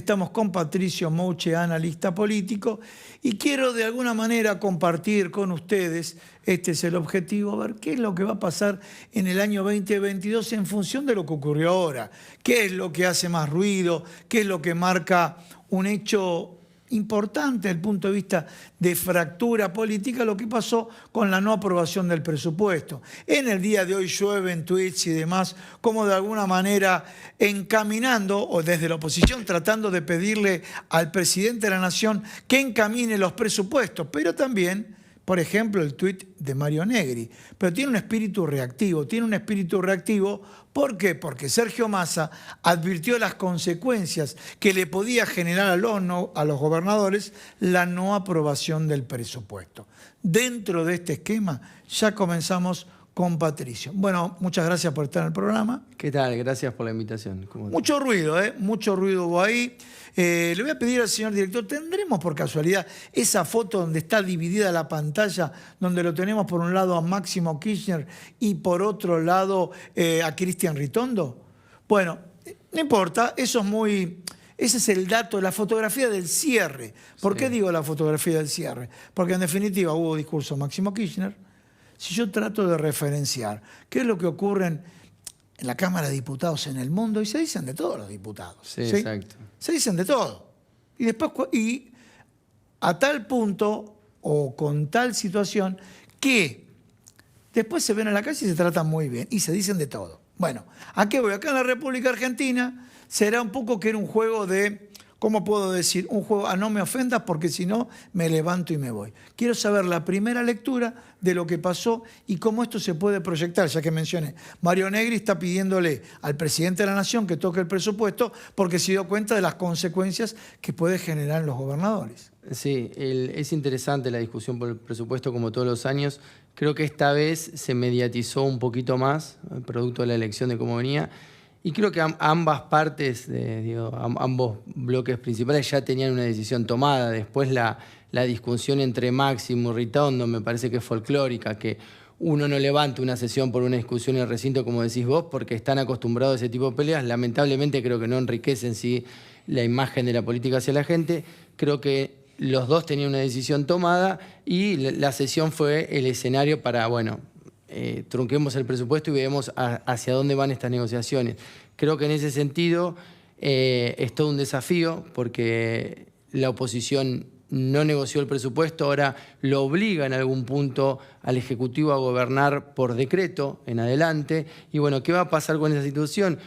Estamos con Patricio Mouche, analista político, y quiero de alguna manera compartir con ustedes, este es el objetivo, ver qué es lo que va a pasar en el año 2022 en función de lo que ocurrió ahora, qué es lo que hace más ruido, qué es lo que marca un hecho importante desde el punto de vista de fractura política, lo que pasó con la no aprobación del presupuesto. En el día de hoy llueven tweets y demás, como de alguna manera encaminando, o desde la oposición tratando de pedirle al presidente de la Nación que encamine los presupuestos, pero también, por ejemplo, el tuit de Mario Negri. Pero tiene un espíritu reactivo. ¿Por qué? Porque Sergio Massa advirtió las consecuencias que le podía generar a los gobernadores la no aprobación del presupuesto. Dentro de este esquema ya comenzamos con Patricio. Bueno, muchas gracias por estar en el programa. ¿Qué tal? Gracias por la invitación. Mucho ruido, mucho ruido hubo ahí. Le voy a pedir al señor director, ¿tendremos por casualidad esa foto donde está dividida la pantalla, donde lo tenemos por un lado a Máximo Kirchner y por otro lado a Cristian Ritondo? Bueno, no importa, eso es muy... Ese es el dato, la fotografía del cierre. ¿Por qué digo la fotografía del cierre? Porque en definitiva hubo discurso de Máximo Kirchner. Si yo trato de referenciar qué es lo que ocurre en la Cámara de Diputados en el mundo, y se dicen de todos los diputados. Sí, exacto. Se dicen de todo. Y después, y a tal punto, o con tal situación, que después se ven en la calle y se tratan muy bien, y se dicen de todo. Bueno, ¿a qué voy? Acá en la República Argentina será un poco que era un juego de... ¿Cómo puedo decir? Un juego a no me ofendas porque si no me levanto y me voy. Quiero saber la primera lectura de lo que pasó y cómo esto se puede proyectar, ya que mencioné. Mario Negri está pidiéndole al presidente de la Nación que toque el presupuesto porque se dio cuenta de las consecuencias que puede generar en los gobernadores. Sí, es interesante la discusión por el presupuesto como todos los años. Creo que esta vez se mediatizó un poquito más, producto de la elección de cómo venía. Y creo que ambas partes, ambos bloques principales ya tenían una decisión tomada. Después la discusión entre Máximo y Ritondo me parece que es folclórica, que uno no levanta una sesión por una discusión en el recinto, como decís vos, porque están acostumbrados a ese tipo de peleas. Lamentablemente creo que no enriquecen sí la imagen de la política hacia la gente. Creo que los dos tenían una decisión tomada y la sesión fue el escenario para, bueno... trunquemos el presupuesto y veamos hacia dónde van estas negociaciones. Creo que en ese sentido es todo un desafío porque la oposición no negoció el presupuesto, ahora lo obliga en algún punto al Ejecutivo a gobernar por decreto en adelante. Y bueno, ¿qué va a pasar con esa situación?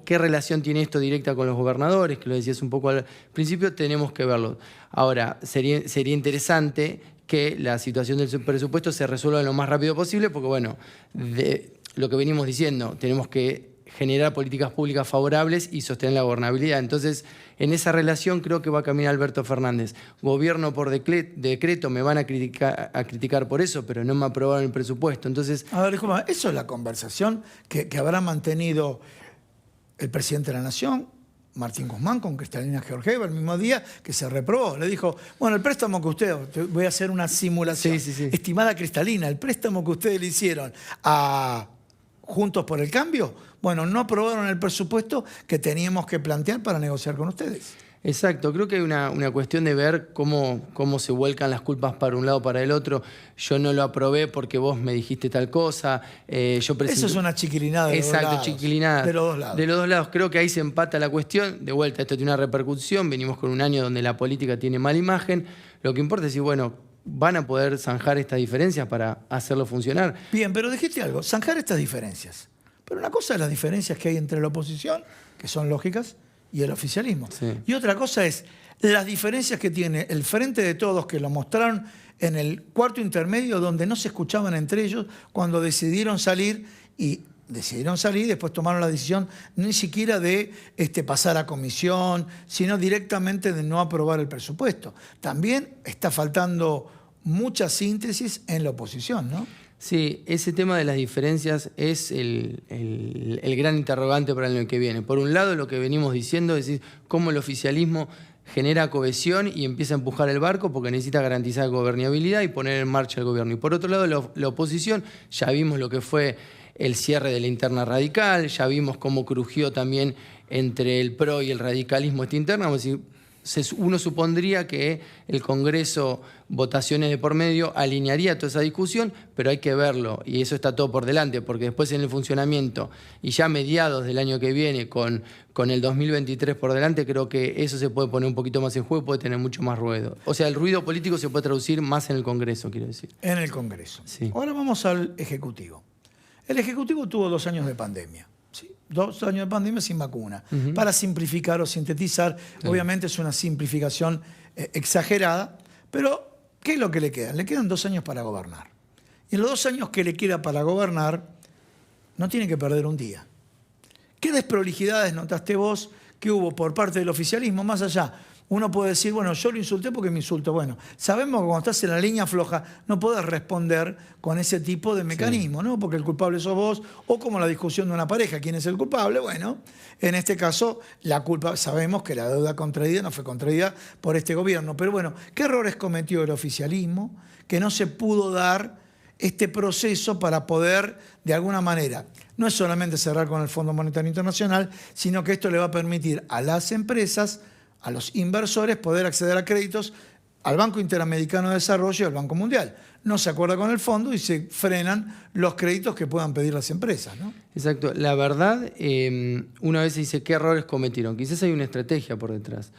¿Qué relación tiene esto directa con los gobernadores? Que lo decías un poco al principio, tenemos que verlo. Ahora, sería interesante que la situación del presupuesto se resuelva lo más rápido posible, porque bueno, lo que venimos diciendo, tenemos que generar políticas públicas favorables y sostener la gobernabilidad. Entonces, en esa relación creo que va a caminar Alberto Fernández. Gobierno por decreto, me van a criticar por eso, pero no me aprobaron el presupuesto. Entonces, a ver, eso es la conversación que habrá mantenido el presidente de la Nación, Martín Guzmán, con Cristalina Georgieva el mismo día que se reprobó. Le dijo, bueno, el préstamo que ustedes, voy a hacer una simulación. Sí. Estimada Cristalina, el préstamo que ustedes le hicieron a Juntos por el Cambio, bueno, no aprobaron el presupuesto que teníamos que plantear para negociar con ustedes. Exacto, creo que hay una cuestión de ver cómo se vuelcan las culpas para un lado o para el otro. Yo no lo aprobé porque vos me dijiste tal cosa. Eso es una chiquilinada de los dos lados. Chiquilinada de los dos lados. De los dos lados. Creo que ahí se empata la cuestión. De vuelta, esto tiene una repercusión. Venimos con un año donde la política tiene mala imagen. Lo que importa es decir, bueno, ¿van a poder zanjar estas diferencias para hacerlo funcionar? Bien, pero dijiste algo, zanjar estas diferencias. Pero una cosa es las diferencias que hay entre la oposición, que son lógicas, y el oficialismo. Sí. Y otra cosa es las diferencias que tiene el Frente de Todos, que lo mostraron en el cuarto intermedio, donde no se escuchaban entre ellos cuando decidieron salir, después tomaron la decisión ni siquiera de pasar a comisión, sino directamente de no aprobar el presupuesto. También está faltando mucha síntesis en la oposición, ¿no? Sí, ese tema de las diferencias es el gran interrogante para el año que viene. Por un lado, lo que venimos diciendo es decir, cómo el oficialismo genera cohesión y empieza a empujar el barco porque necesita garantizar gobernabilidad y poner en marcha el gobierno. Y por otro lado, la oposición, ya vimos lo que fue el cierre de la interna radical, ya vimos cómo crujió también entre el PRO y el radicalismo esta interna, vamos a decir, uno supondría que el Congreso, votaciones de por medio, alinearía toda esa discusión, pero hay que verlo, y eso está todo por delante, porque después en el funcionamiento, y ya a mediados del año que viene, con el 2023 por delante, creo que eso se puede poner un poquito más en juego y puede tener mucho más ruido. O sea, el ruido político se puede traducir más en el Congreso, quiero decir. En el Congreso. Sí. Ahora vamos al Ejecutivo. El Ejecutivo tuvo 2 años de pandemia. ¿Sí? 2 años de pandemia sin vacuna. Para simplificar o sintetizar, obviamente es una simplificación exagerada, pero ¿qué es lo que le queda? Le quedan 2 años para gobernar. Y en los 2 años que le queda para gobernar, no tiene que perder un día. ¿Qué desprolijidades notaste vos que hubo por parte del oficialismo? Más allá, uno puede decir, bueno, yo lo insulté porque me insulto. Bueno, sabemos que cuando estás en la línea floja no podés responder con ese tipo de mecanismo, ¿no? Porque el culpable sos vos, o como la discusión de una pareja, ¿quién es el culpable? Bueno, en este caso, la culpa, sabemos que la deuda contraída no fue contraída por este gobierno. Pero bueno, ¿qué errores cometió el oficialismo? Que no se pudo dar este proceso para poder, de alguna manera, no es solamente cerrar con el Fondo Monetario Internacional, sino que esto le va a permitir a las empresas, a los inversores, poder acceder a créditos al Banco Interamericano de Desarrollo y al Banco Mundial. No se acuerda con el fondo y se frenan los créditos que puedan pedir las empresas, ¿no? Exacto. La verdad, una vez se dice qué errores cometieron. Quizás hay una estrategia por detrás.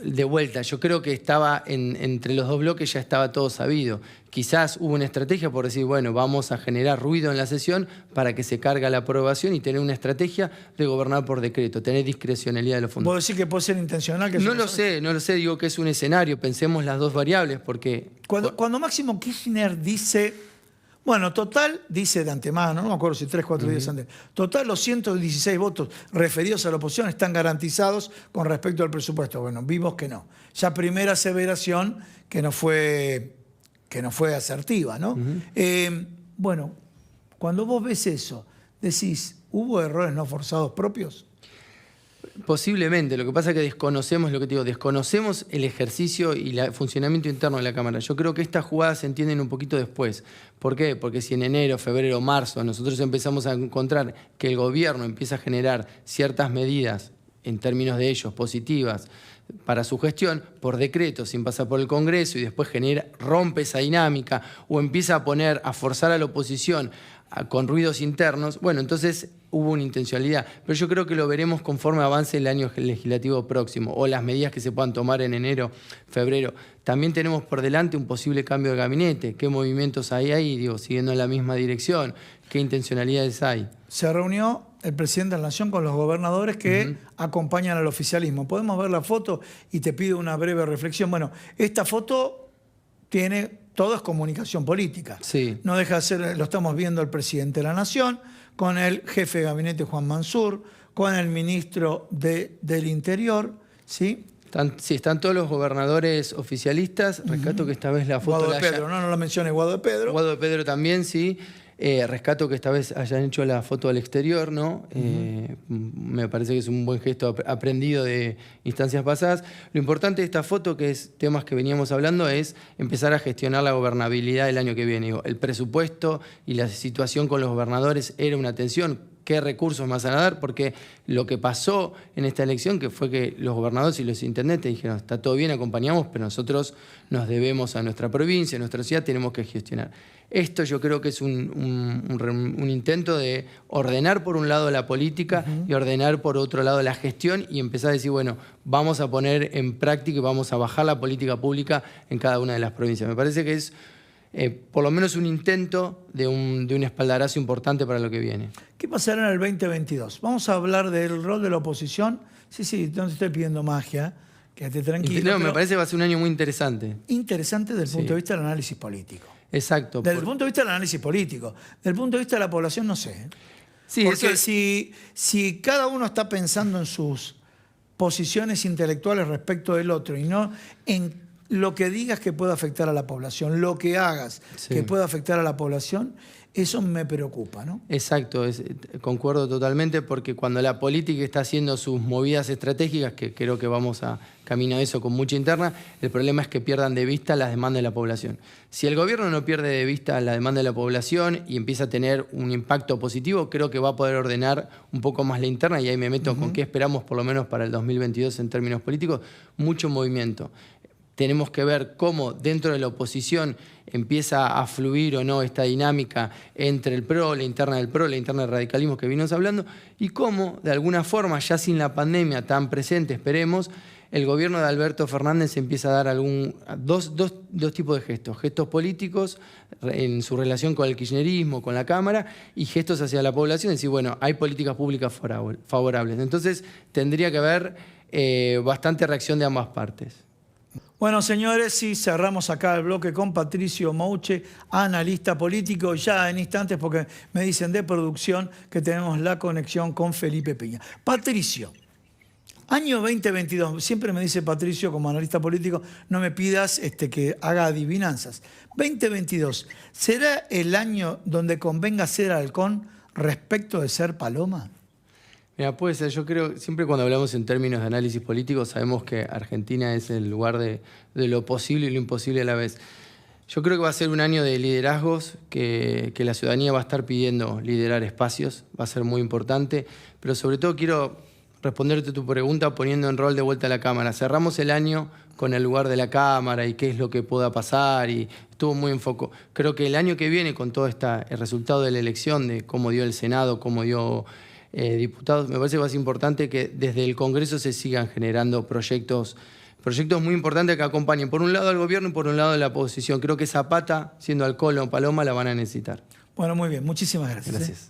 De vuelta, yo creo que estaba entre los dos bloques, ya estaba todo sabido. Quizás hubo una estrategia por decir, bueno, vamos a generar ruido en la sesión para que se cargue la aprobación y tener una estrategia de gobernar por decreto, tener discrecionalidad de los fondos. ¿Vos decís que puede ser intencional? Que no lo sé, digo que es un escenario, pensemos las dos variables, porque... Cuando Máximo Kirchner dice... Bueno, total, dice de antemano, no me acuerdo si 3 o 4 días antes, total los 116 votos referidos a la oposición están garantizados con respecto al presupuesto. Bueno, vimos que no. Ya primera aseveración que no fue asertiva, ¿no? Bueno, cuando vos ves eso, decís, ¿hubo errores no forzados propios? Posiblemente, lo que pasa es que desconocemos lo que te digo, desconocemos el ejercicio y el funcionamiento interno de la Cámara. Yo creo que estas jugadas se entienden un poquito después. ¿Por qué? Porque si en enero, febrero, marzo nosotros empezamos a encontrar que el gobierno empieza a generar ciertas medidas, en términos de ellos, positivas, para su gestión, por decreto, sin pasar por el Congreso, y después rompe esa dinámica o empieza a forzar a la oposición con ruidos internos, bueno, entonces hubo una intencionalidad. Pero yo creo que lo veremos conforme avance el año legislativo próximo o las medidas que se puedan tomar en enero, febrero. También tenemos por delante un posible cambio de gabinete. ¿Qué movimientos hay ahí? Digo, siguiendo en la misma dirección. ¿Qué intencionalidades hay? Se reunió el presidente de la Nación con los gobernadores que acompañan al oficialismo. Podemos ver la foto y te pido una breve reflexión. Bueno, esta foto todo es comunicación política. Sí. No deja de ser, lo estamos viendo el presidente de la Nación, con el jefe de gabinete Juan Mansur, con el ministro del Interior, ¿sí? Están todos los gobernadores oficialistas. Rescato que esta vez la foto... Guado de Pedro, no lo mencione Guado de Pedro. Guado de Pedro también, sí. Rescato que esta vez hayan hecho la foto al exterior, ¿no? Me parece que es un buen gesto aprendido de instancias pasadas. Lo importante de esta foto, que es temas que veníamos hablando, es empezar a gestionar la gobernabilidad del año que viene. Digo, el presupuesto y la situación con los gobernadores era una tensión. ¿Qué recursos más van a dar? Porque lo que pasó en esta elección, que fue que los gobernadores y los intendentes dijeron, está todo bien, acompañamos, pero nosotros nos debemos a nuestra provincia, a nuestra ciudad, tenemos que gestionar. Esto yo creo que es un intento de ordenar por un lado la política y ordenar por otro lado la gestión y empezar a decir, bueno, vamos a poner en práctica y vamos a bajar la política pública en cada una de las provincias. Me parece que es por lo menos un intento de un espaldarazo importante para lo que viene. ¿Qué pasará en el 2022? Vamos a hablar del rol de la oposición. Sí, no te estoy pidiendo magia, quédate tranquilo. No, me parece que va a ser un año muy interesante. Interesante desde el punto de vista del análisis político. Exacto. Desde el punto de vista del análisis político. Desde el punto de vista de la población, no sé. Sí, porque si cada uno está pensando en sus posiciones intelectuales respecto del otro y no en lo que digas que pueda afectar a la población, lo que hagas que pueda afectar a la población, eso me preocupa, ¿no? Exacto, concuerdo totalmente, porque cuando la política está haciendo sus movidas estratégicas, que creo que vamos a camino a eso con mucha interna, el problema es que pierdan de vista las demandas de la población. Si el gobierno no pierde de vista la demanda de la población y empieza a tener un impacto positivo, creo que va a poder ordenar un poco más la interna, y ahí me meto con qué esperamos por lo menos para el 2022 en términos políticos, mucho movimiento. Tenemos que ver cómo dentro de la oposición empieza a fluir o no esta dinámica entre el PRO, la interna del PRO, la interna del radicalismo que vinimos hablando, y cómo, de alguna forma, ya sin la pandemia tan presente, esperemos, el gobierno de Alberto Fernández empieza a dar dos tipos de gestos. Gestos políticos en su relación con el kirchnerismo, con la Cámara, y gestos hacia la población, es decir, bueno, hay políticas públicas favorables. Entonces, tendría que haber bastante reacción de ambas partes. Bueno, señores, sí, cerramos acá el bloque con Patricio Mouche, analista político, ya en instantes, porque me dicen de producción que tenemos la conexión con Felipe Piña. Patricio, año 2022, siempre me dice Patricio como analista político, no me pidas que haga adivinanzas. 2022, ¿será el año donde convenga ser halcón respecto de ser paloma? Mira, puede ser. Yo creo, siempre cuando hablamos en términos de análisis político, sabemos que Argentina es el lugar de lo posible y lo imposible a la vez. Yo creo que va a ser un año de liderazgos, que la ciudadanía va a estar pidiendo liderar espacios, va a ser muy importante, pero sobre todo quiero responderte tu pregunta poniendo en rol de vuelta a la Cámara. Cerramos el año con el lugar de la Cámara y qué es lo que pueda pasar, y estuvo muy en foco. Creo que el año que viene, con todo el resultado de la elección, de cómo dio el Senado, cómo dio diputados, me parece que va a ser importante que desde el Congreso se sigan generando proyectos muy importantes que acompañen por un lado al gobierno y por un lado a la oposición. Creo que Zapata, siendo alcohol o paloma, la van a necesitar. Bueno, muy bien. Muchísimas gracias. Gracias.